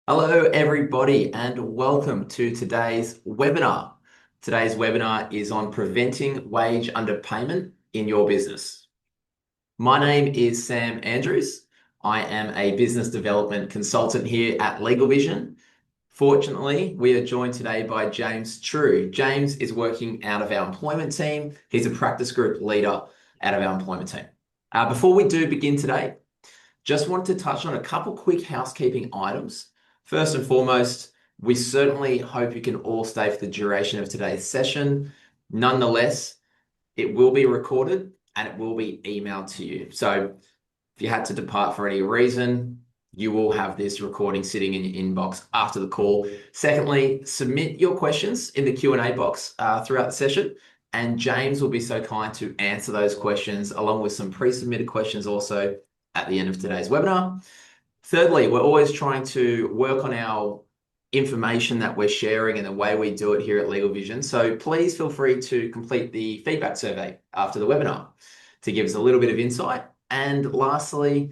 Hello, everybody, and welcome to today's webinar. Today's webinar is on preventing wage underpayment in your business. My name is Sam Andrews. I am a business development consultant here at LegalVision. Fortunately, we are joined today by James True. James is working out of our employment team. He's a practice group leader out of our employment team. Before we do begin today, just wanted to touch on a couple quick housekeeping items. First and foremost, we certainly hope you can all stay for the duration of today's session. Nonetheless, it will be recorded and it will be emailed to you. So if you had to depart for any reason, you will have this recording sitting in your inbox after the call. Secondly, submit your questions in the Q&A box throughout the session, and James will be so kind to answer those questions along with some pre-submitted questions also at the end of today's webinar. Thirdly, we're always trying to work on our information that we're sharing and the way we do it here at LegalVision. So please feel free to complete the feedback survey after the webinar to give us a little bit of insight. And lastly,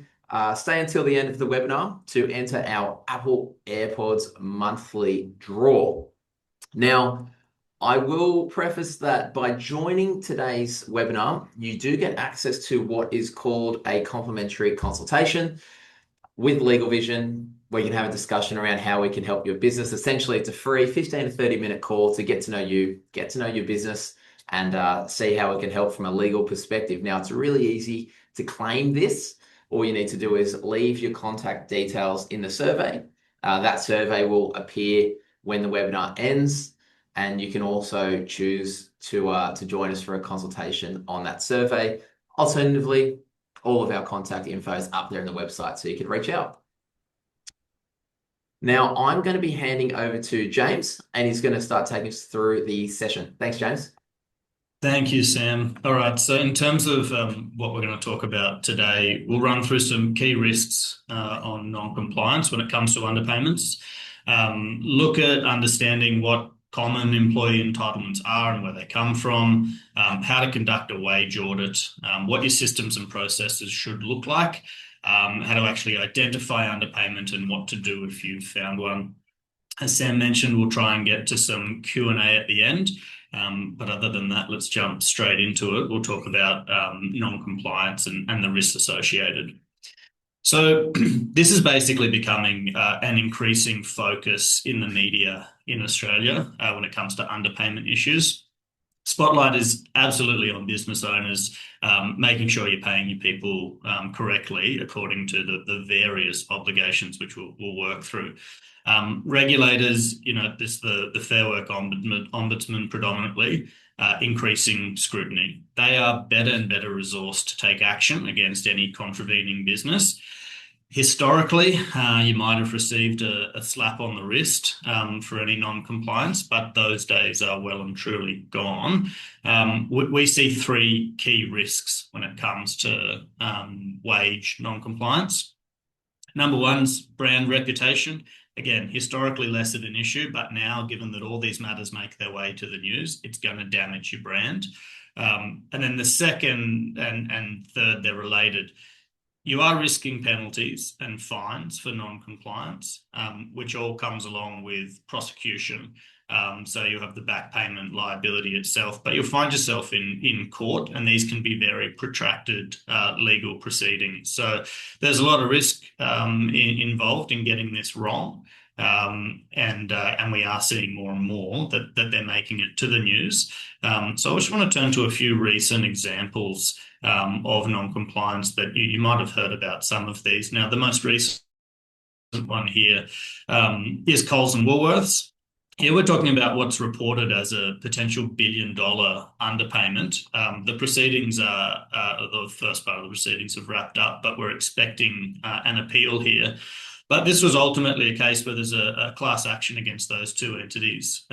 stay until the end of the webinar to enter our Apple AirPods monthly draw. Now, I will preface that by joining today's webinar, you do get access to what is called a complimentary consultation with LegalVision, where you can have a discussion around how we can help your business. Essentially, it's a free 15 to 30-minute call to get to know you, get to know your business, and see how it can help from a legal perspective. Now, it's really easy to claim this. All you need to do is leave your contact details in the survey. That survey will appear when the webinar ends, and you can also choose to join us for a consultation on that survey. Alternatively, all of our contact info is up there in the website, so you can reach out. Now, I'm going to be handing over to James, and he's going to start taking us through the session. Thanks, James. Thank you, Sam. All right, so in terms of what we're going to talk about today, we'll run through some key risks on non-compliance when it comes to underpayments. Look at understanding what common employee entitlements are and where they come from, how to conduct a wage audit, what your systems and processes should look like, how to actually identify underpayment and what to do if you've found one. As Sam mentioned, we'll try and get to some Q&A at the end. But other than that, let's jump straight into it. We'll talk about non-compliance and the risks associated. So this is basically becoming an increasing focus in the media in Australia when it comes to underpayment issues. Spotlight is absolutely on business owners, making sure you're paying your people correctly according to the various obligations which we'll work through. Regulators, the Fair Work Ombudsman predominantly, increasing scrutiny. They are better and better resourced to take action against any contravening business. Historically, you might have received a slap on the wrist for any non-compliance, but those days are well and truly gone. We see three key risks when it comes to wage non-compliance. Number one's brand reputation. Again, historically less of an issue, but now, given that all these matters make their way to the news, it's going to damage your brand. And then the second and third, they're related. You are risking penalties and fines for non-compliance, which all comes along with prosecution. So you have the back payment liability itself, but you'll find yourself in court, and these can be very protracted legal proceedings. So there's a lot of risk involved in getting this wrong. And we are seeing more and more that they're making it to the news. So I just want to turn to a few recent examples of non-compliance that you might have heard about some of these. Now, the most recent one here is Coles and Woolworths. Here we're talking about what's reported as a potential $1 billion underpayment. The proceedings the first part of the proceedings have wrapped up, but we're expecting an appeal here. But this was ultimately a case where there's a class action against those two entities,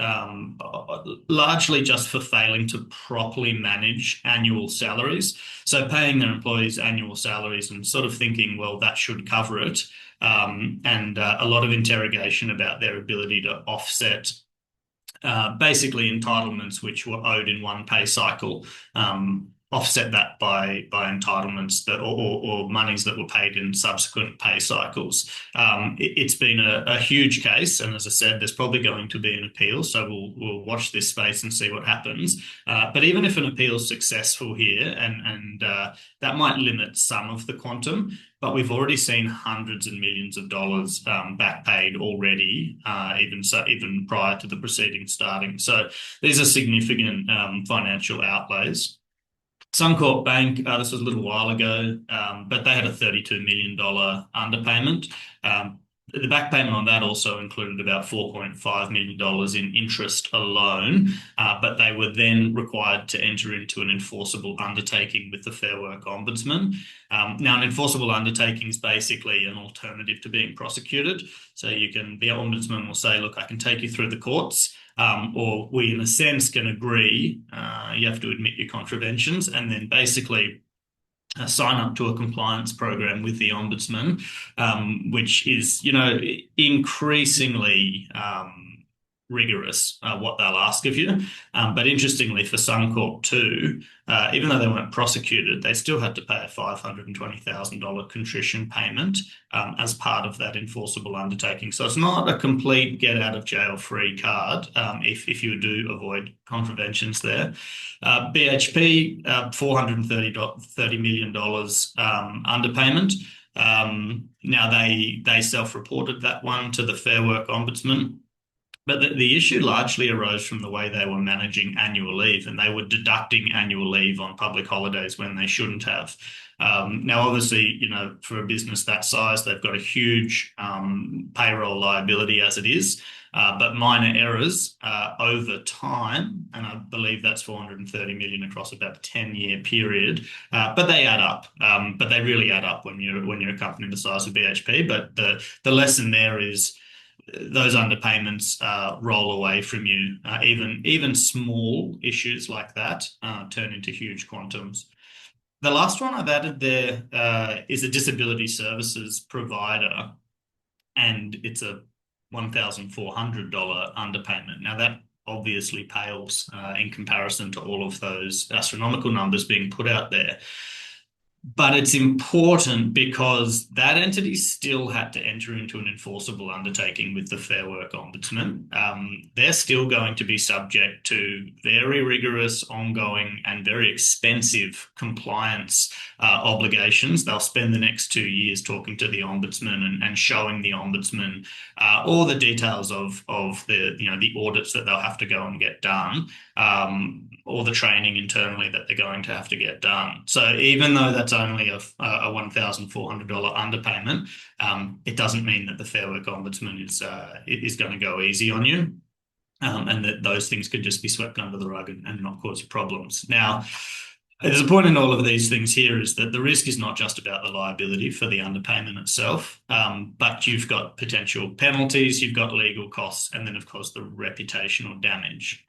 largely just for failing to properly manage annual salaries. So paying their employees annual salaries and sort of thinking, well, that should cover it. And a lot of interrogation about their ability to offset basically entitlements which were owed in one pay cycle. offset that by entitlements or monies that were paid in subsequent pay cycles. It's been a huge case, and as I said, there's probably going to be an appeal, so we'll watch this space and see what happens. But even if an appeal is successful here, and that might limit some of the quantum, but we've already seen hundreds and millions of dollars back paid already, even prior to the proceedings starting. So these are significant financial outlays. Suncorp Bank, this was a little while ago, but they had a $32 million underpayment. The back payment on that also included about $4.5 million in interest alone, but they were then required to enter into an enforceable undertaking with the Fair Work Ombudsman. Now, an enforceable undertaking is basically an alternative to being prosecuted. So the Ombudsman will say, look, I can take you through the courts, or we, in a sense, can agree you have to admit your contraventions, and then basically sign up to a compliance program with the Ombudsman, which is, increasingly rigorous, what they'll ask of you. But interestingly, for Suncorp too, even though they weren't prosecuted, they still had to pay a $520,000 contrition payment as part of that enforceable undertaking. So it's not a complete get out of jail free card if you do avoid contraventions there. BHP, $430 million underpayment. Now they self-reported that one to the Fair Work Ombudsman. But the issue largely arose from the way they were managing annual leave, and they were deducting annual leave on public holidays when they shouldn't have. Now, obviously, for a business that size, they've got a huge payroll liability as it is, but minor errors over time, and I believe that's $430 million across about a 10-year period, but they add up. But they really add up when you're a company the size of BHP. But the lesson there is, those underpayments roll away from you. Even small issues like that turn into huge quantums. The last one I've added there is a disability services provider, and it's a $1,400 underpayment. Now that obviously pales in comparison to all of those astronomical numbers being put out there. But it's important because that entity still had to enter into an enforceable undertaking with the Fair Work Ombudsman. They're still going to be subject to very rigorous, ongoing, and very expensive compliance obligations. They'll spend the next 2 years talking to the Ombudsman and showing the Ombudsman all the details of the audits that they'll have to go and get done, or the training internally that they're going to have to get done. So even though that's only a $1,400 underpayment, it doesn't mean that the Fair Work Ombudsman is going to go easy on you, and that those things could just be swept under the rug and not cause you problems. Now, there's a point in all of these things here is that the risk is not just about the liability for the underpayment itself, but you've got potential penalties, you've got legal costs, and then, of course, the reputational damage.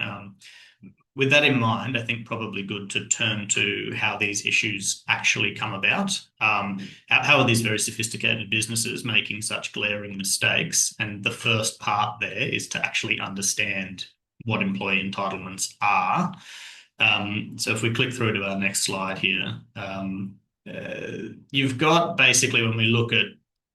With that in mind, I think probably good to turn to how these issues actually come about. How are these very sophisticated businesses making such glaring mistakes? And the first part there is to actually understand what employee entitlements are. So if we click through to our next slide here, you've got basically, when we look at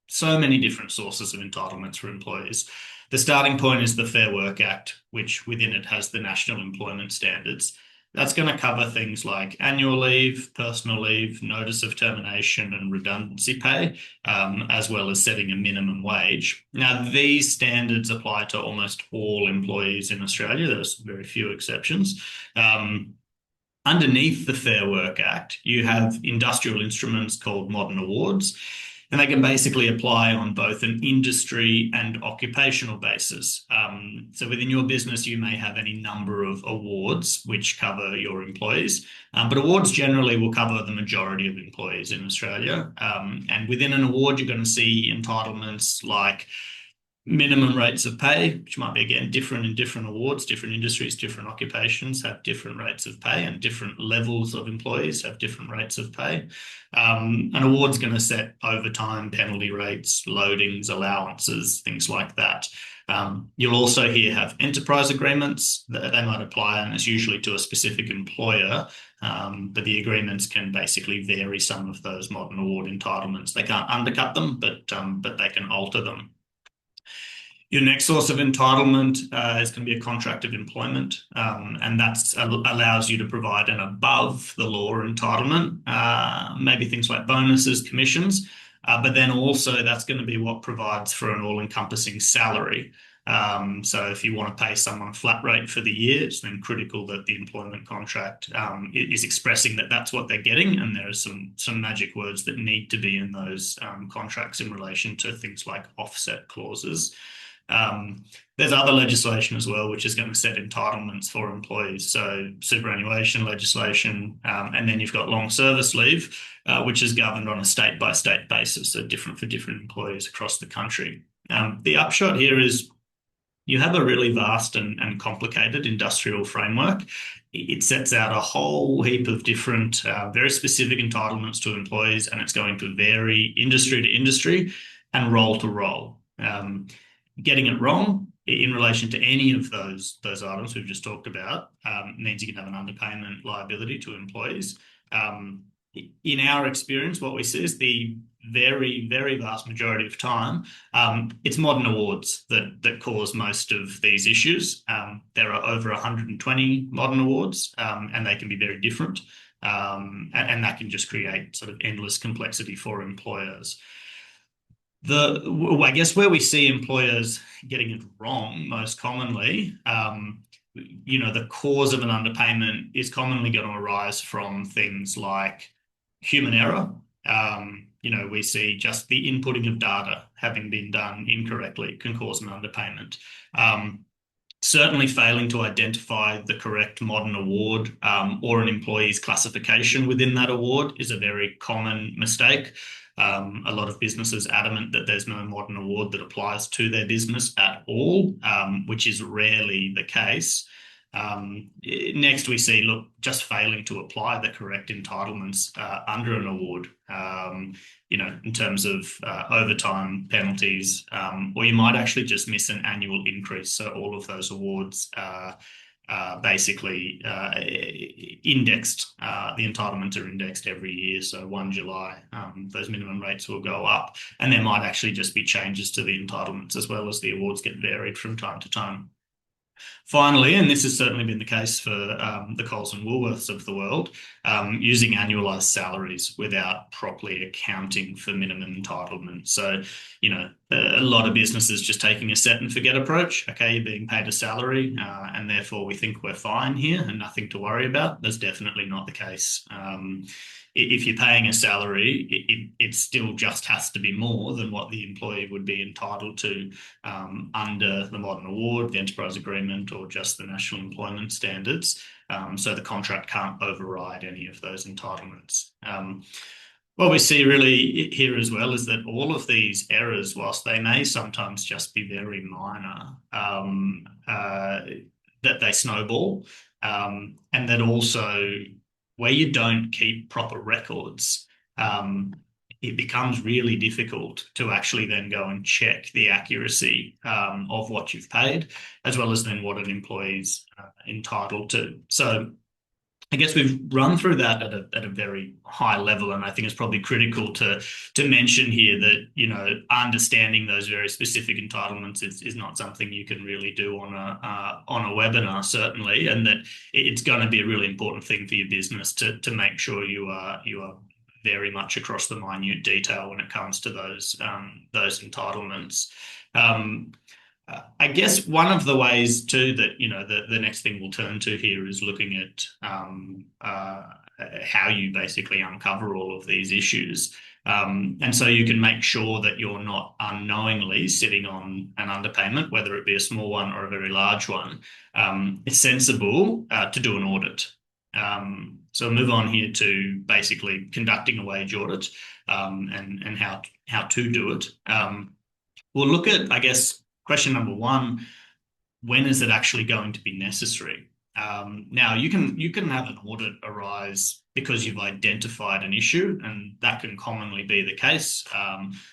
so many different sources of entitlements for employees, the starting point is the Fair Work Act, which within it has the national employment standards. That's going to cover things like annual leave, personal leave, notice of termination, and redundancy pay, as well as setting a minimum wage. Now, these standards apply to almost all employees in Australia. There's very few exceptions. Underneath the Fair Work Act, you have industrial instruments called modern awards, and they can basically apply on both an industry and occupational basis. So within your business, you may have any number of awards which cover your employees, but awards generally will cover the majority of employees in Australia. And within an award, you're going to see entitlements like minimum rates of pay, which might be, again, different in different awards, different industries, different occupations have different rates of pay, and different levels of employees have different rates of pay. An award's going to set overtime penalty rates, loadings, allowances, things like that. You'll also here have enterprise agreements that they might apply, and it's usually to a specific employer, But the agreements can basically vary some of those modern award entitlements. They can't undercut them, but they can alter them. Your next source of entitlement is going to be a contract of employment, and that allows you to provide an above the law entitlement, maybe things like bonuses, commissions, but then also that's going to be what provides for an all-encompassing salary. So if you want to pay someone a flat rate for the year, it's then critical that the employment contract is expressing that that's what they're getting, and there are some magic words that need to be in those contracts in relation to things like offset clauses. There's other legislation as well, which is going to set entitlements for employees. So superannuation legislation, and then you've got long service leave, which is governed on a state-by-state basis, so different for different employees across the country. The upshot here is you have a really vast and complicated industrial framework. It sets out a whole heap of different, very specific entitlements to employees, and it's going to vary industry to industry and role to role. Getting it wrong in relation to any of those items we've just talked about means you can have an underpayment liability to employees. In our experience, what we see is the very, very vast majority of time, it's modern awards that cause most of these issues. There are over 120 modern awards, and they can be very different, and that can just create sort of endless complexity for employers. I guess where we see employers getting it wrong most commonly, the cause of an underpayment is commonly going to arise from things like human error. We see just the inputting of data having been done incorrectly can cause an underpayment. Certainly failing to identify the correct modern award or an employee's classification within that award is a very common mistake. A lot of businesses adamant that there's no modern award that applies to their business at all, which is rarely the case. Next, we see, just failing to apply the correct entitlements under an award, in terms of overtime penalties, or you might actually just miss an annual increase. So all of those awards basically indexed. The entitlements are indexed every year. So 1 July, those minimum rates will go up, and there might actually just be changes to the entitlements as well as the awards get varied from time to time. Finally, and this has certainly been the case for the Coles and Woolworths of the world, using annualised salaries without properly accounting for minimum entitlement. So, a lot of businesses just taking a set and forget approach. Okay, you're being paid a salary, and therefore we think we're fine here and nothing to worry about. That's definitely not the case. If you're paying a salary, it still just has to be more than what the employee would be entitled to under the modern award, the enterprise agreement, or just the national employment standards. So the contract can't override any of those entitlements. What we see really here as well is that all of these errors, whilst they may sometimes just be very minor, that they snowball, and that also where you don't keep proper records, it becomes really difficult to actually then go and check the accuracy of what you've paid, as well as then what an employee's entitled to. So I guess we've run through that at a very high level, and I think it's probably critical to mention here that understanding those very specific entitlements is not something you can really do on a webinar, certainly, and that it's going to be a really important thing for your business to make sure you are very much across the minute detail when it comes to those entitlements. I guess one of the ways too that the next thing we'll turn to here is looking at how you basically uncover all of these issues, and so you can make sure that you're not unknowingly sitting on an underpayment, whether it be a small one or a very large one. It's sensible to do an audit. So we'll move on here to basically conducting a wage audit and how to do it. We'll look at, I guess, question number one: when is it actually going to be necessary? Now, you can have an audit arise because you've identified an issue, and that can commonly be the case.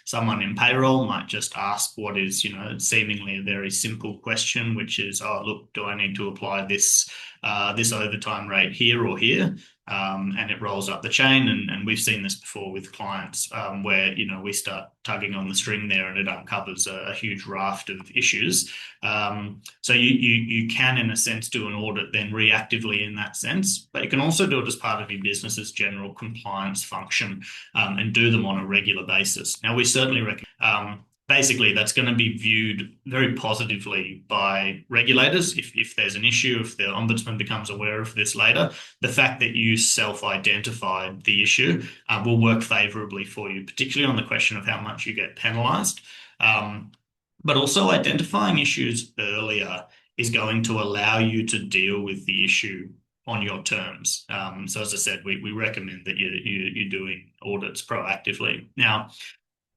Someone in payroll might just ask what is, seemingly a very simple question, which is, oh, look, do I need to apply this overtime rate here or here? and it rolls up the chain. And we've seen this before with clients where, we start tugging on the string there and it uncovers a huge raft of issues. So you can, in a sense, do an audit then reactively in that sense, but you can also do it as part of your business's general compliance function and do them on a regular basis. Now, we certainly recommend. Basically, that's going to be viewed very positively by regulators. If there's an issue, if the ombudsman becomes aware of this later, the fact that you self-identified the issue will work favourably for you, particularly on the question of how much you get penalised. But also identifying issues earlier is going to allow you to deal with the issue on your terms. So as I said, we recommend that you're doing audits proactively. Now,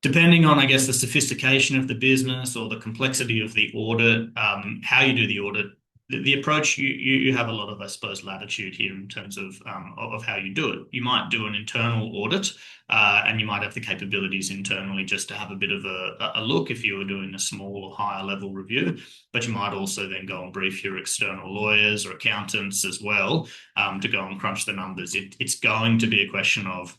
depending on, I guess, the sophistication of the business or the complexity of the audit, how you do the audit, the approach, you have a lot of, I suppose, latitude here in terms of how you do it. You might do an internal audit, and you might have the capabilities internally just to have a bit of a look if you were doing a small or higher level review. But you might also then go and brief your external lawyers or accountants as well to go and crunch the numbers. It's going to be a question of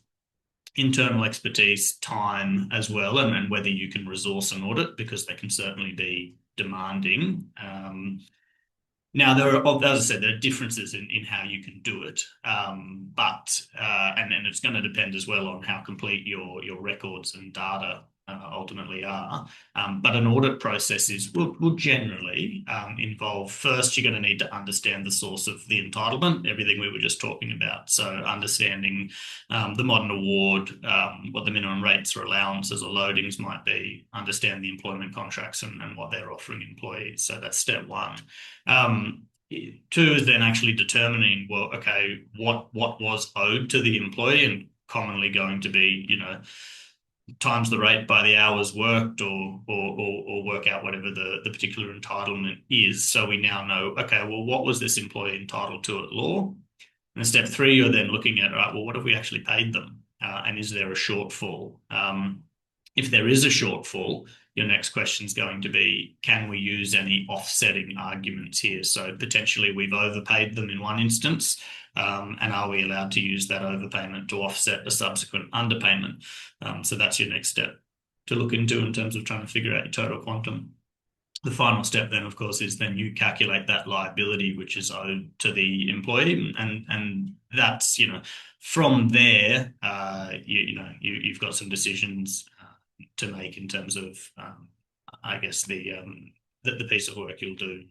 internal expertise, time as well, and whether you can resource an audit, because they can certainly be demanding. Now, as I said, there are differences in how you can do it, but it's going to depend as well on how complete your records and data ultimately are. But an audit process will generally involve, first, you're going to need to understand the source of the entitlement, everything we were just talking about. So understanding the modern award, what the minimum rates or allowances or loadings might be, understand the employment contracts and what they're offering employees. So that's step one. Two is then actually determining, well, okay, what was owed to the employee, and commonly going to be, times the rate by the hours worked, or work out whatever the particular entitlement is. So we now know, okay, well, what was this employee entitled to at law? And step three, you're then looking at, right, well, what have we actually paid them? And is there a shortfall? If there is a shortfall, your next question is going to be, can we use any offsetting arguments here? So potentially we've overpaid them in one instance, and are we allowed to use that overpayment to offset a subsequent underpayment? So that's your next step to look into in terms of trying to figure out your total quantum. The final step then, of course, is then you calculate that liability which is owed to the employee, and that's, from there, you've got some decisions to make in terms of, I guess, the piece of work you'll do,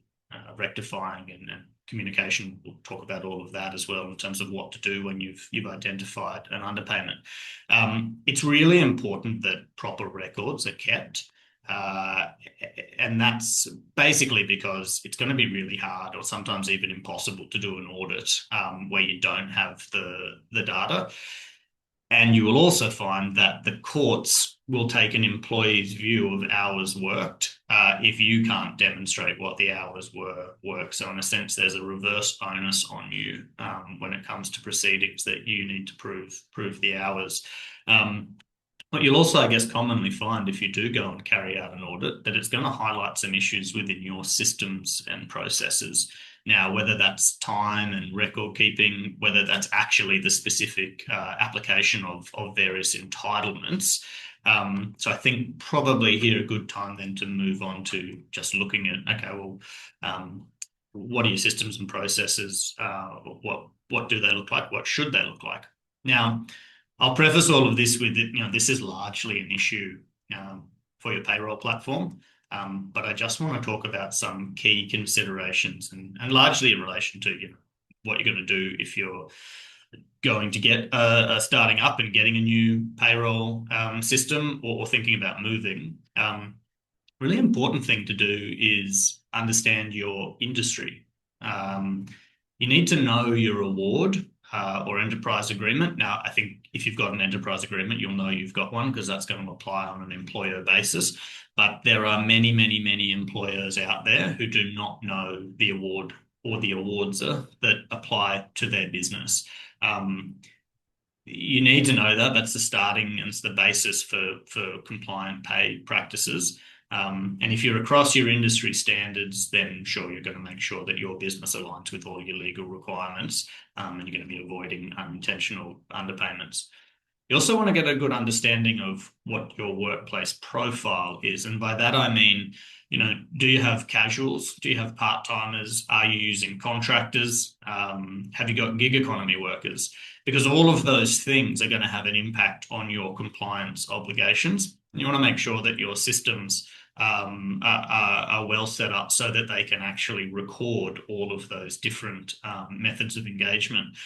rectifying and communication. We'll talk about all of that as well in terms of what to do when you've identified an underpayment. It's really important that proper records are kept. And that's basically because it's going to be really hard, or sometimes even impossible, to do an audit where you don't have the data. And you will also find that the courts will take an employee's view of hours worked if you can't demonstrate what the hours were worked. So in a sense, there's a reverse onus on you when it comes to proceedings, that you need to prove the hours. What you'll also, I guess, commonly find if you do go and carry out an audit, that it's going to highlight some issues within your systems and processes. Now, whether that's time and record keeping, whether that's actually the specific application of various entitlements. So I think probably here a good time then to move on to just looking at, okay, well, what are your systems and processes? What do they look like? What should they look like? Now, I'll preface all of this with, this is largely an issue for your payroll platform, but I just want to talk about some key considerations and largely in relation to what you're going to do if you're going to get starting up and getting a new payroll system, or thinking about moving. Really important thing to do is understand your industry. You need to know your award or enterprise agreement. Now, I think if you've got an enterprise agreement, you'll know you've got one, because that's going to apply on an employer basis. But there are many, many, many employers out there who do not know the award or the awards that apply to their business. You need to know that. That's the starting and it's the basis for compliant pay practices. And if you're across your industry standards, then sure, you're going to make sure that your business aligns with all your legal requirements, and you're going to be avoiding unintentional underpayments. You also want to get a good understanding of what your workplace profile is. And by that, I mean, do you have casuals? Do you have part-timers? Are you using contractors? Have you got gig economy workers? Because all of those things are going to have an impact on your compliance obligations. You want to make sure that your systems are well set up so that they can actually record all of those different methods of engagement.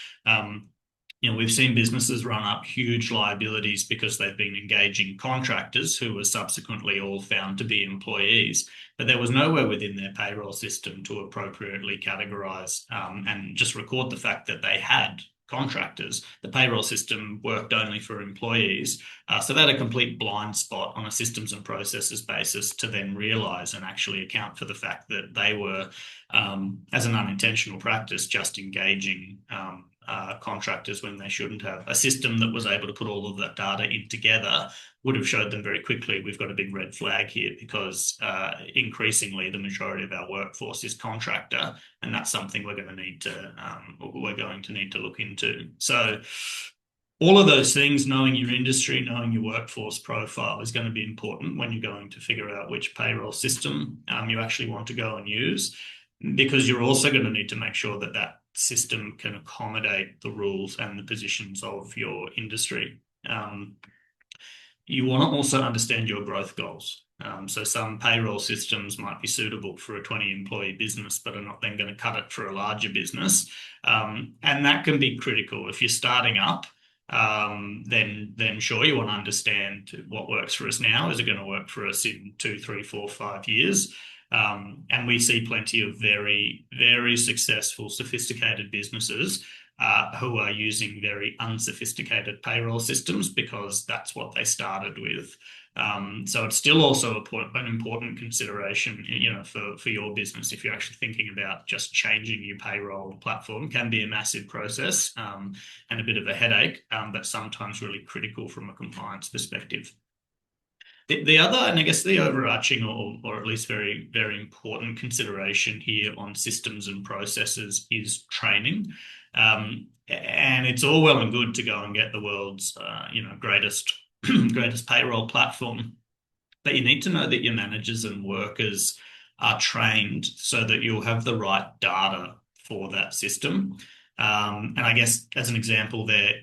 We've seen businesses run up huge liabilities because they've been engaging contractors who were subsequently all found to be employees, but there was nowhere within their payroll system to appropriately categorize and just record the fact that they had contractors. The payroll system worked only for employees. So they had a complete blind spot on a systems and processes basis to then realize and actually account for the fact that they were, as an unintentional practice, just engaging contractors when they shouldn't have. A system that was able to put all of that data in together would have showed them very quickly we've got a big red flag here, because increasingly the majority of our workforce is contractor, and that's something we're going to need to look into. So all of those things, knowing your industry, knowing your workforce profile, is going to be important when you're going to figure out which payroll system you actually want to go and use, because you're also going to need to make sure that that system can accommodate the rules and the positions of your industry. You want to also understand your growth goals. So some payroll systems might be suitable for a 20-employee business, but are not then going to cut it for a larger business. And that can be critical. If you're starting up, then sure, you want to understand what works for us now. Is it going to work for us in 2, 3, 4, 5 years? And we see plenty of very, very successful, sophisticated businesses who are using very unsophisticated payroll systems because that's what they started with. So it's still also an important consideration, for your business. If you're actually thinking about just changing your payroll platform, can be a massive process and a bit of a headache, but sometimes really critical from a compliance perspective. The other, and I guess the overarching or at least very, very important consideration here on systems and processes is training. And it's all well and good to go and get the world's, greatest payroll platform, but you need to know that your managers and workers are trained so that you'll have the right data for that system. And I guess as an example there,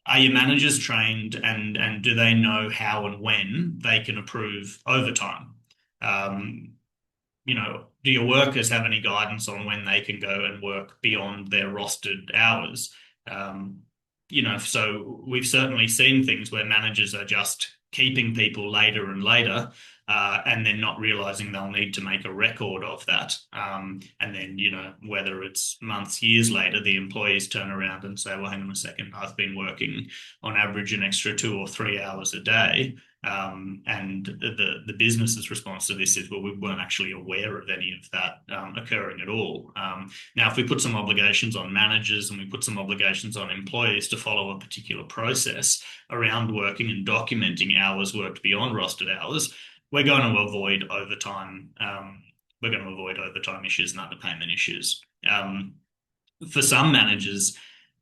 are your managers trained, and do they know how and when they can approve overtime? Do your workers have any guidance on when they can go and work beyond their rostered hours? So we've certainly seen things where managers are just keeping people later and later, and then not realizing they'll need to make a record of that. And then, whether it's months, years later, the employees turn around and say, well, hang on a second, I've been working on average an extra 2 or 3 hours a day. And the business's response to this is, well, we weren't actually aware of any of that occurring at all. Now, if we put some obligations on managers and we put some obligations on employees to follow a particular process around working and documenting hours worked beyond rostered hours, we're going to avoid overtime. We're going to avoid overtime issues and underpayment issues. For some managers,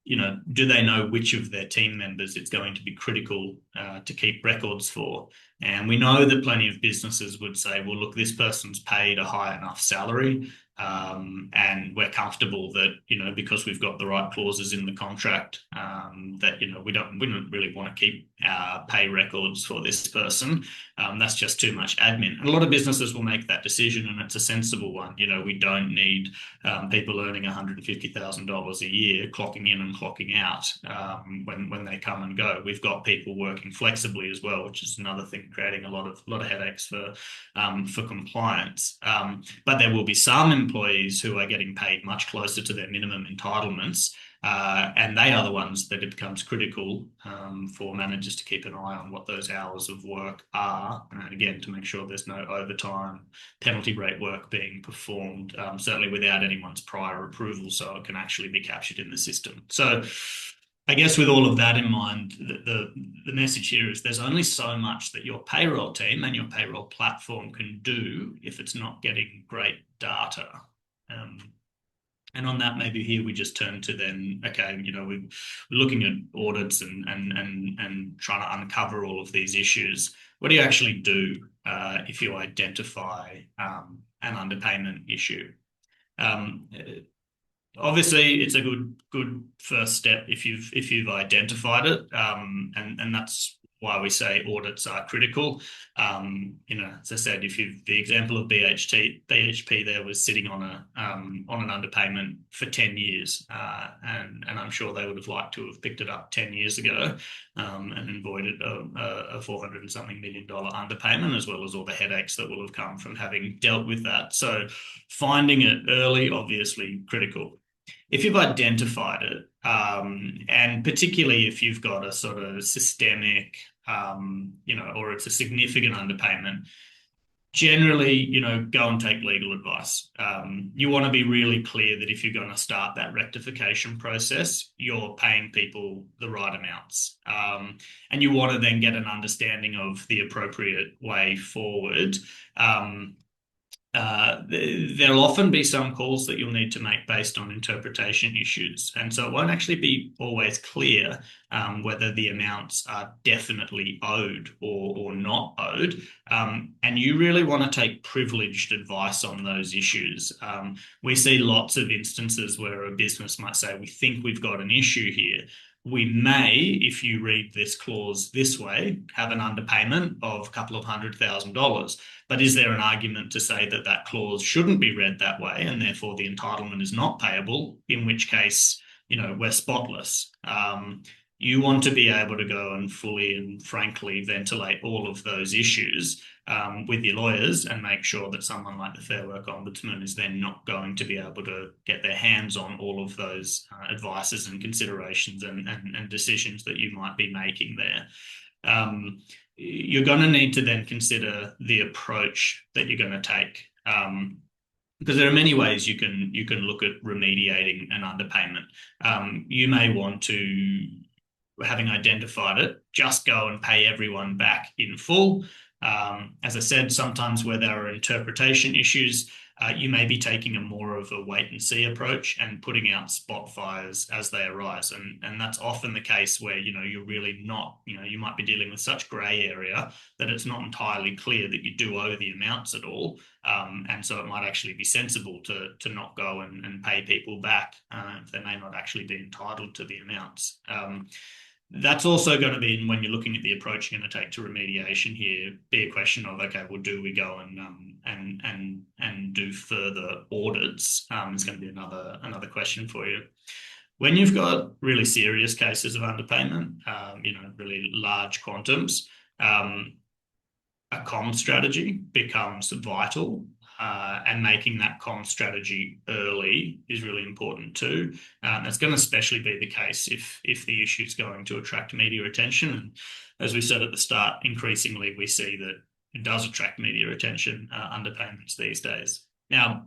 do they know which of their team members it's going to be critical to keep records for? And we know that plenty of businesses would say, well, look, this person's paid a high enough salary, and we're comfortable that, because we've got the right clauses in the contract, that, we don't really want to keep pay records for this person. That's just too much admin. And a lot of businesses will make that decision, and it's a sensible one. We don't need people earning $150,000 a year clocking in and clocking out when they come and go. We've got people working flexibly as well, which is another thing creating a lot of headaches for compliance. But there will be some employees who are getting paid much closer to their minimum entitlements, and they are the ones that it becomes critical for managers to keep an eye on what those hours of work are, and again, to make sure there's no overtime penalty rate work being performed, certainly without anyone's prior approval, so it can actually be captured in the system. So I guess with all of that in mind, the message here is there's only so much that your payroll team and your payroll platform can do if it's not getting great data. Um, and on that, maybe here we just turn to then, okay, we're looking at audits and trying to uncover all of these issues. What do you actually do if you identify an underpayment issue? Um, Obviously, it's a good first step if you've identified it, and that's why we say audits are critical. As I said, if you the example of BHP there was sitting on an underpayment for 10 years, and I'm sure they would have liked to have picked it up 10 years ago, and avoided a 400 and something million dollar underpayment, as well as all the headaches that will have come from having dealt with that. So finding it early, obviously critical. If you've identified it, and particularly if you've got a sort of systemic, or it's a significant underpayment, generally, go and take legal advice. You want to be really clear that if you're going to start that rectification process, you're paying people the right amounts. And you want to then get an understanding of the appropriate way forward. There'll often be some calls that you'll need to make based on interpretation issues. And so it won't actually be always clear whether the amounts are definitely owed or not owed. And you really want to take privileged advice on those issues. We see lots of instances where a business might say, we think we've got an issue here. We may, if you read this clause this way, have an underpayment of a couple of $100,000. But is there an argument to say that that clause shouldn't be read that way and therefore the entitlement is not payable, in which case, we're spotless. You want to be able to go and fully and frankly ventilate all of those issues with your lawyers and make sure that someone like the Fair Work Ombudsman is then not going to be able to get their hands on all of those advices and considerations and decisions that you might be making there. You're going to need to then consider the approach that you're going to take. Because there are many ways you can look at remediating an underpayment. You may want to, having identified it, just go and pay everyone back in full. As I said, sometimes where there are interpretation issues, you may be taking a more of a wait and see approach and putting out spot fires as they arise. And that's often the case where, you're really not, you might be dealing with such grey area that it's not entirely clear that you do owe the amounts at all. And so it might actually be sensible to not go and pay people back if they may not actually be entitled to the amounts. That's also going to be, when you're looking at the approach you're going to take to remediation here, be a question of, okay, well, do we go and do further audits? It's going to be another question for you. When you've got really serious cases of underpayment, really large quantums, a comm strategy becomes vital. And making that comm strategy early is really important too. That's going to especially be the case if the issue is going to attract media attention. And as we said at the start, increasingly we see that it does attract media attention, underpayments these days. Now,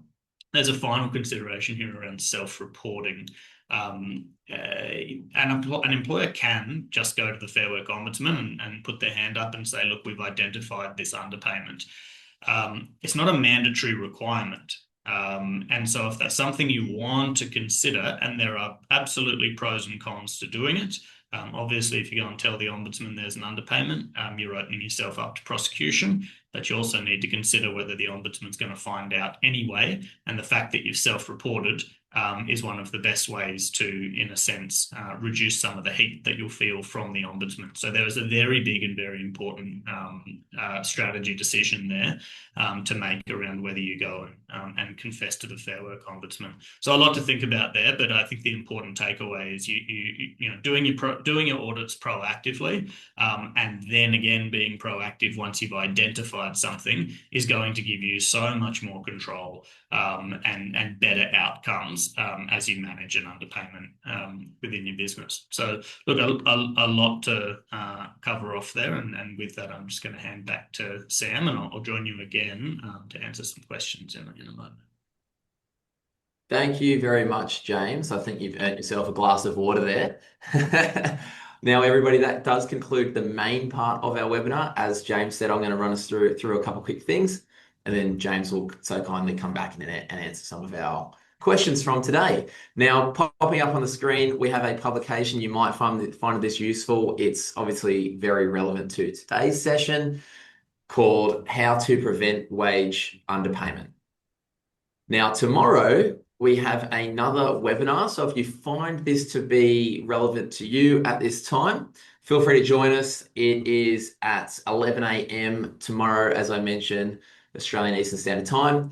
there's a final consideration here around self-reporting. An employer can just go to the Fair Work Ombudsman and put their hand up and say, look, we've identified this underpayment. It's not a mandatory requirement. And so if that's something you want to consider, and there are absolutely pros and cons to doing it, obviously, if you go and tell the Ombudsman there's an underpayment, you're opening yourself up to prosecution, but you also need to consider whether the Ombudsman's going to find out anyway. And the fact that you've self-reported is one of the best ways to, in a sense, reduce some of the heat that you'll feel from the Ombudsman. So there is a very big and very important strategy decision there to make around whether you go and confess to the Fair Work Ombudsman. So a lot to think about there, but I think the important takeaway is doing your audits proactively, and then again being proactive once you've identified something is going to give you so much more control and better outcomes as you manage an underpayment within your business. So look, a lot to cover off there, and with that, I'm just going to hand back to Sam, and I'll join you again to answer some questions in a moment. Thank you very much, James. I think you've earned yourself a glass of water there. Now, everybody, that does conclude the main part of our webinar. As James said, I'm going to run us through a couple of quick things, and then James will so kindly come back and answer some of our questions from today. Now, popping up on the screen, we have a publication. You might find this useful. It's obviously very relevant to today's session, called How to Prevent Wage Underpayment. Now, tomorrow we have another webinar. So if you find this to be relevant to you at this time, feel free to join us. It is at 11 a.m. tomorrow, as I mentioned, Australian Eastern Standard Time.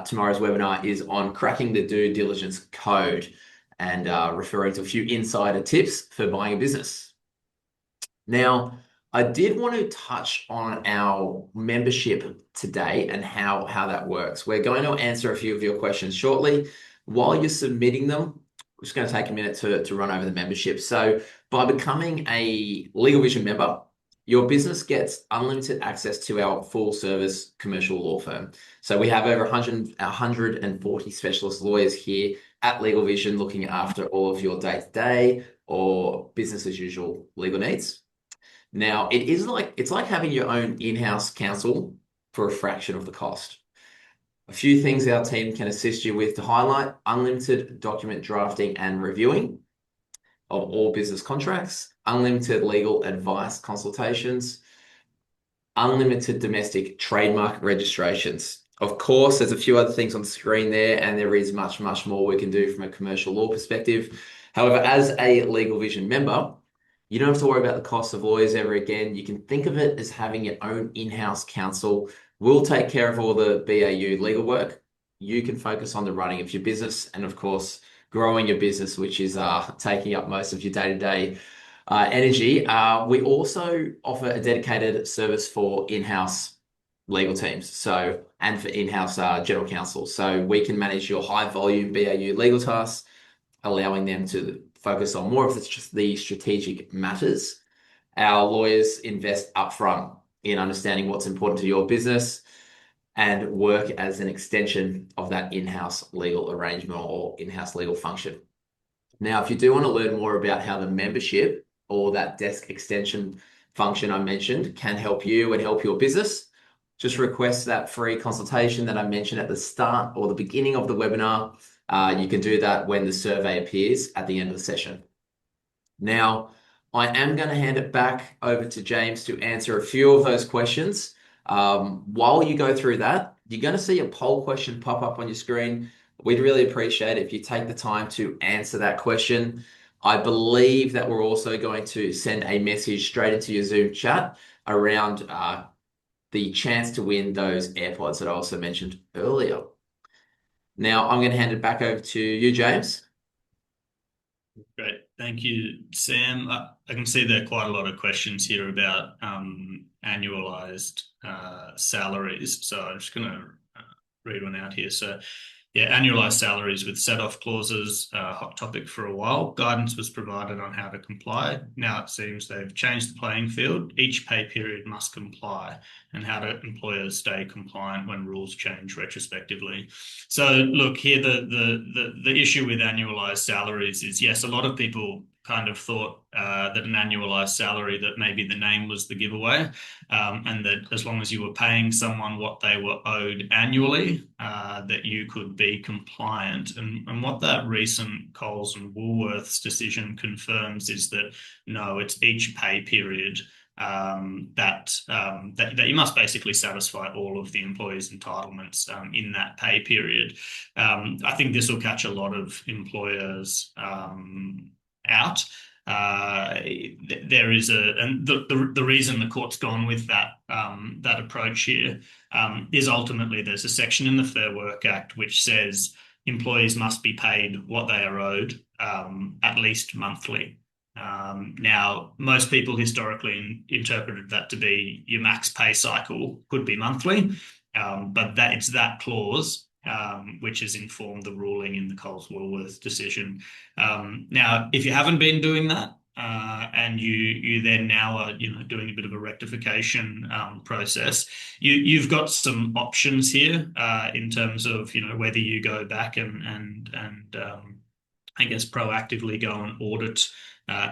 Tomorrow's webinar is on cracking the due diligence code and referring to a few insider tips for buying a business. Now, I did want to touch on our membership today and how that works. We're going to answer a few of your questions shortly. While you're submitting them, we're just going to take a minute to run over the membership. So by becoming a LegalVision member, your business gets unlimited access to our full service commercial law firm. So we have over 140 specialist lawyers here at LegalVision looking after all of your day-to-day or business as usual legal needs. Now, it's like having your own in-house counsel for a fraction of the cost. A few things our team can assist you with to highlight: unlimited document drafting and reviewing of all business contracts, unlimited legal advice consultations, unlimited domestic trademark registrations. Of course, there's a few other things on the screen there, and there is much, much more we can do from a commercial law perspective. However, as a LegalVision member, you don't have to worry about the cost of lawyers ever again. You can think of it as having your own in-house counsel. We'll take care of all the BAU legal work. You can focus on the running of your business and, of course, growing your business, which is taking up most of your day-to-day energy. We also offer a dedicated service for in-house legal teams, and for in-house general counsel. So we can manage your high-volume BAU legal tasks, allowing them to focus on more of the strategic matters. Our lawyers invest upfront in understanding what's important to your business and work as an extension of that in-house legal arrangement or in-house legal function. Now, if you do want to learn more about how the membership or that desk extension function I mentioned can help you and help your business, just request that free consultation that I mentioned at the start or the beginning of the webinar. You can do that when the survey appears at the end of the session. Now, I am going to hand it back over to James to answer a few of those questions. While you go through that, you're going to see a poll question pop up on your screen. We'd really appreciate it if you take the time to answer that question. I believe that we're also going to send a message straight into your Zoom chat around the chance to win those AirPods that I also mentioned earlier. Now, I'm going to hand it back over to you, James. Great. Thank you, Sam. I can see there are quite a lot of questions here about annualized salaries. So I'm just going to read one out here. So, yeah, annualized salaries with set-off clauses, hot topic for a while. Guidance was provided on how to comply. Now it seems they've changed the playing field. Each pay period must comply, and how do employers stay compliant when rules change retrospectively? So, look here, the issue with annualized salaries is, yes, a lot of people kind of thought that an annualized salary, that maybe the name was the giveaway, and that as long as you were paying someone what they were owed annually, that you could be compliant. And what that recent Coles and Woolworths decision confirms is that no, it's each pay period that you must basically satisfy all of the employees' entitlements in that pay period. I think this will catch a lot of employers out. There is the reason the court's gone with that approach here is ultimately there's a section in the Fair Work Act which says employees must be paid what they are owed at least monthly. Now, most people historically interpreted that to be your max pay cycle could be monthly, but it's that clause which has informed the ruling in the Coles Woolworths decision. Now, if you haven't been doing that, and you then now are doing a bit of a rectification process. You've got some options here in terms of whether you go back and I guess proactively go and audit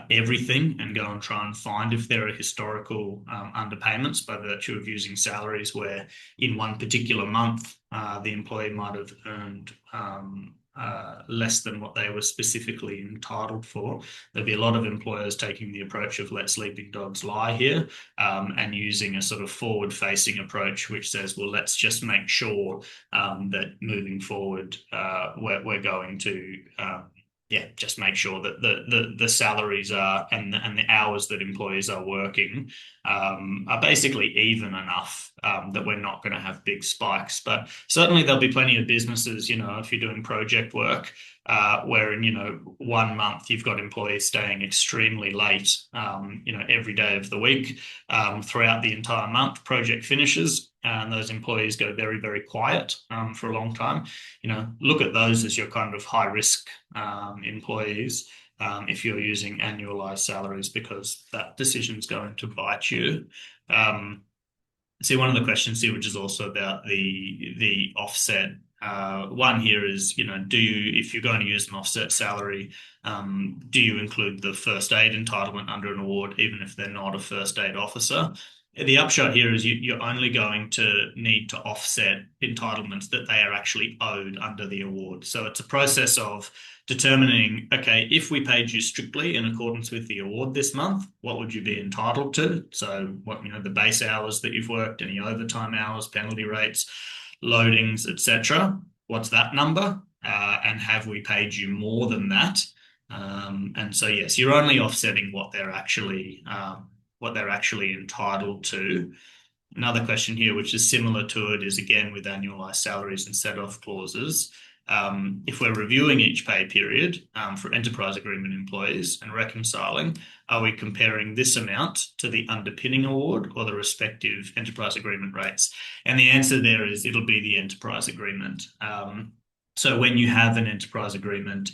everything and go and try and find if there are historical underpayments by virtue of using salaries where in one particular month the employee might have earned less than what they were specifically entitled for. There'll be a lot of employers taking the approach of let sleeping dogs lie here, and using a sort of forward-facing approach, which says, well, let's just make sure that moving forward, we're going to just make sure that the salaries are and the hours that employees are working are basically even enough that we're not going to have big spikes. But certainly there'll be plenty of businesses, if you're doing project work, where in 1 month you've got employees staying extremely late, every day of the week, throughout the entire month. Project finishes, and those employees go very, very quiet for a long time. Look at those as your kind of high risk employees if you're using annualized salaries, because that decision is going to bite you. See, one of the questions here, which is also about the offset. One here is, if you're going to use an offset salary, do you include the first aid entitlement under an award, even if they're not a first aid officer? The upshot here is you're only going to need to offset entitlements that they are actually owed under the award. So it's a process of determining, okay, if we paid you strictly in accordance with the award this month, what would you be entitled to? So what, the base hours that you've worked, any overtime hours, penalty rates, loadings, etc. What's that number? And have we paid you more than that? And so, yes, you're only offsetting what they're actually entitled to. Another question here, which is similar to it, is again with annualized salaries and set-off clauses. If we're reviewing each pay period for enterprise agreement employees and reconciling, are we comparing this amount to the underpinning award or the respective enterprise agreement rates? And the answer there is it'll be the enterprise agreement. So when you have an enterprise agreement,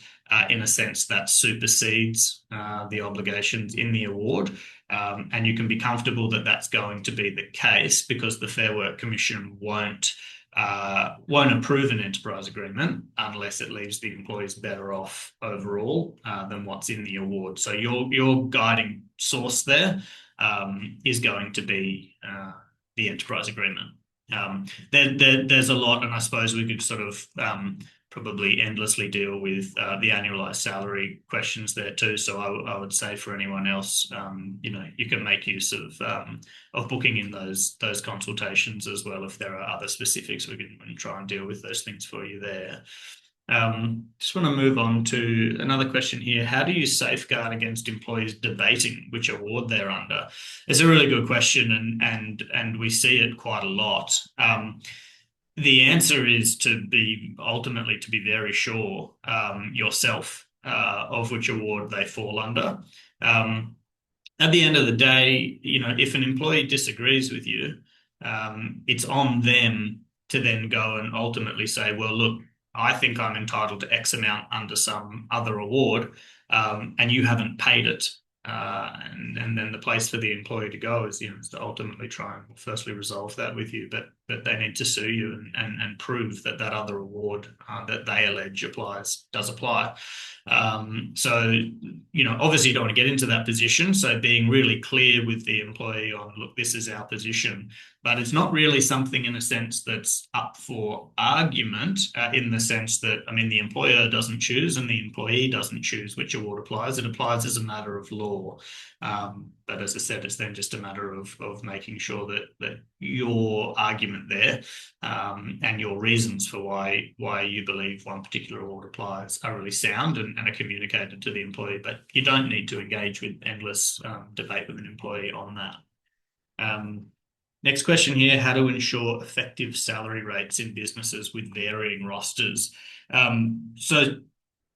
in a sense that supersedes the obligations in the award, and you can be comfortable that that's going to be the case because the Fair Work Commission won't approve an enterprise agreement unless it leaves the employees better off overall than what's in the award. So your guiding source there is going to be the enterprise agreement. There's a lot, and I suppose we could sort of probably endlessly deal with the annualized salary questions there too. So I would say for anyone else, you can make use of booking in those consultations as well. If there are other specifics, we can try and deal with those things for you there. Just want to move on to another question here. How do you safeguard against employees debating which award they're under? It's a really good question, and we see it quite a lot. The answer is to be very sure yourself of which award they fall under. At the end of the day, if an employee disagrees with you, it's on them to then go and ultimately say, well, look, I think I'm entitled to X amount under some other award, and you haven't paid it. And then the place for the employee to go is, is to ultimately try and firstly resolve that with you, but they need to sue you and prove that other award that they allege does apply. So, obviously you don't want to get into that position. So being really clear with the employee on, look, this is our position, but it's not really something in a sense that's up for argument in the sense that, the employer doesn't choose and the employee doesn't choose which award applies. It applies as a matter of law. But as I said, it's then just a matter of making sure that your argument there and your reasons for why you believe one particular award applies are really sound and are communicated to the employee. But you don't need to engage with endless debate with an employee on that. Next question here, how to ensure effective salary rates in businesses with varying rosters? So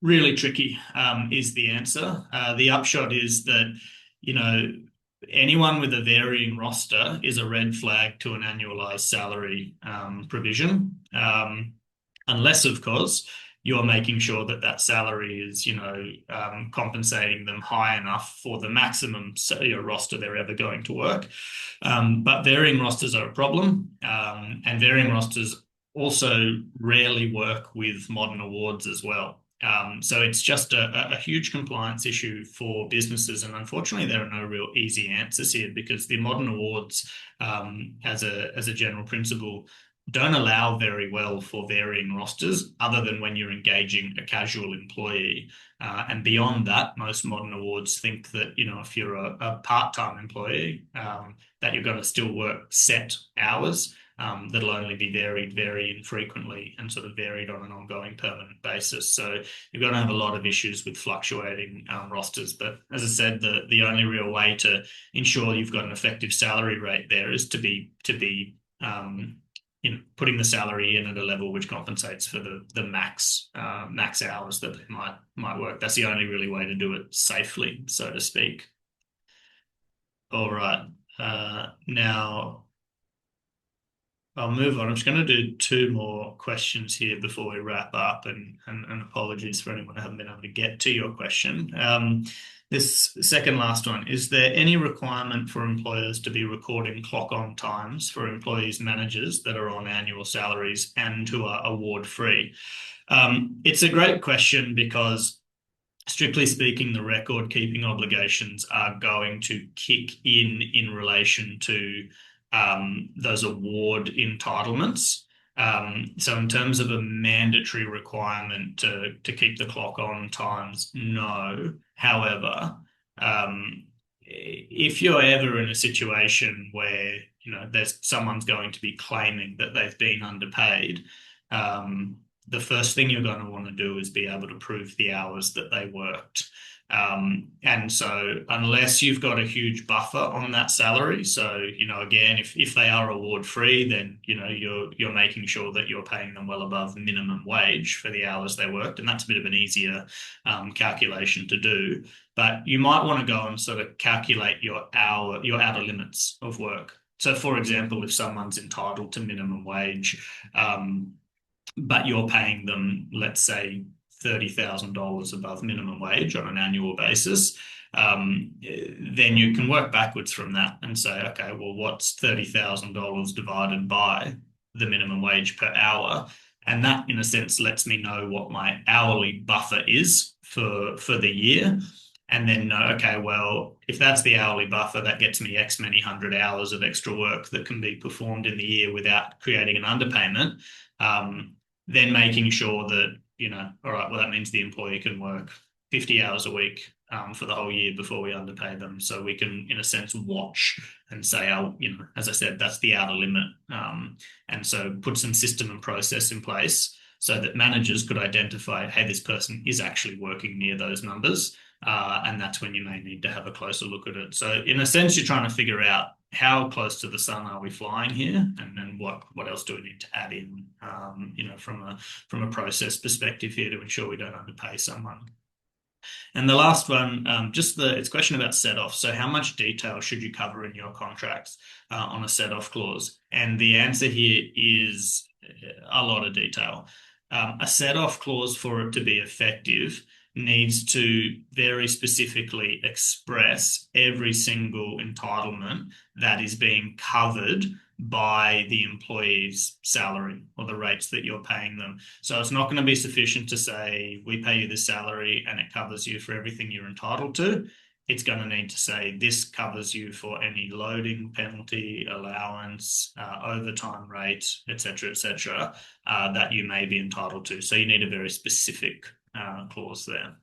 really tricky is the answer. The upshot is that, anyone with a varying roster is a red flag to an annualized salary provision. Unless, of course, you're making sure that that salary is, compensating them high enough for the maximum roster they're ever going to work. But varying rosters are a problem, and varying rosters also rarely work with modern awards as well. So it's just a huge compliance issue for businesses, and unfortunately, there are no real easy answers here because the modern awards, as a general principle, don't allow very well for varying rosters, other than when you're engaging a casual employee. And beyond that, most modern awards think that if you're a part-time employee, that you're going to still work set hours. That'll only be varied very infrequently and sort of varied on an ongoing permanent basis. So you're going to have a lot of issues with fluctuating rosters. But as I said, the only real way to ensure you've got an effective salary rate there is to be putting the salary in at a level which compensates for the max hours that they might work. That's the only really way to do it safely, so to speak. All right. Now I'll move on. I'm just going to do two more questions here before we wrap up, and apologies for anyone who haven't been able to get to your question. This second last one, is there any requirement for employers to be recording clock-on times for employees' managers that are on annual salaries and who are award-free? It's a great question because, strictly speaking, the record-keeping obligations are going to kick in relation to those award entitlements. So in terms of a mandatory requirement to keep the clock on times, no. However, if you're ever in a situation where there's someone's going to be claiming that they've been underpaid, the first thing you're going to want to do is be able to prove the hours that they worked. And so unless you've got a huge buffer on that salary, so again, if they are award free, then you're making sure that you're paying them well above minimum wage for the hours they worked, and that's a bit of an easier calculation to do. But you might want to go and sort of calculate your outer limits of work. So, for example, if someone's entitled to minimum wage, but you're paying them, let's say, $30,000 above minimum wage on an annual basis, then you can work backwards from that and say, okay, well, what's $30,000 divided by the minimum wage per hour? And that, in a sense, lets me know what my hourly buffer is for the year. And then know, okay, well, if that's the hourly buffer, that gets me X many hundred hours of extra work that can be performed in the year without creating an underpayment. Then making sure that, all right, well, that means the employee can work 50 hours a week for the whole year before we underpay them. So we can, in a sense, watch and say, as I said, that's the outer limit. And so put some system and process in place so that managers could identify, hey, this person is actually working near those numbers. And that's when you may need to have a closer look at it. So in a sense, you're trying to figure out how close to the sun are we flying here, and then what else do we need to add in, from a process perspective here to ensure we don't underpay someone. And the last one, it's a question about set-off. So how much detail should you cover in your contracts on a set-off clause? And the answer here is a lot of detail. A set-off clause, for it to be effective, needs to very specifically express every single entitlement that is being covered by the employee's salary or the rates that you're paying them. So it's not going to be sufficient to say, we pay you this salary and it covers you for everything you're entitled to. It's going to need to say, this covers you for any loading, penalty, allowance, overtime rate, etc., that you may be entitled to. So you need a very specific clause there.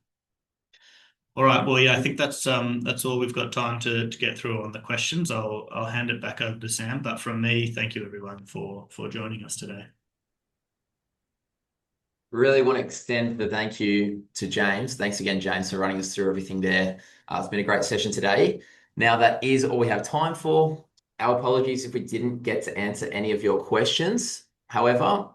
All right. Well, yeah, I think that's all we've got time to get through on the questions. I'll hand it back over to Sam. But from me, thank you everyone for joining us today. Really want to extend the thank you to James. Thanks again, James, for running us through everything there. It's been a great session today. Now, that is all we have time for. Our apologies if we didn't get to answer any of your questions. However,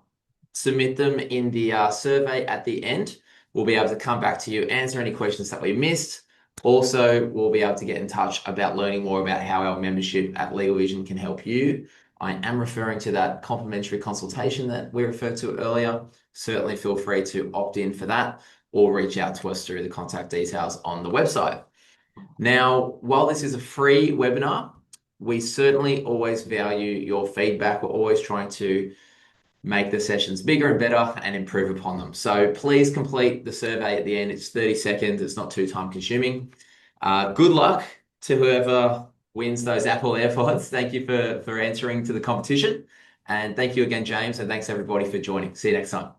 submit them in the survey at the end. We'll be able to come back to you, answer any questions that we missed. Also, we'll be able to get in touch about learning more about how our membership at LegalVision can help you. I am referring to that complimentary consultation that we referred to earlier. Certainly feel free to opt in for that or reach out to us through the contact details on the website. Now, while this is a free webinar, we certainly always value your feedback. We're always trying to make the sessions bigger and better and improve upon them. So please complete the survey at the end. It's 30 seconds. It's not too time consuming. Good luck to whoever wins those Apple AirPods. Thank you for entering to the competition. And thank you again, James. And thanks everybody for joining. See you next time.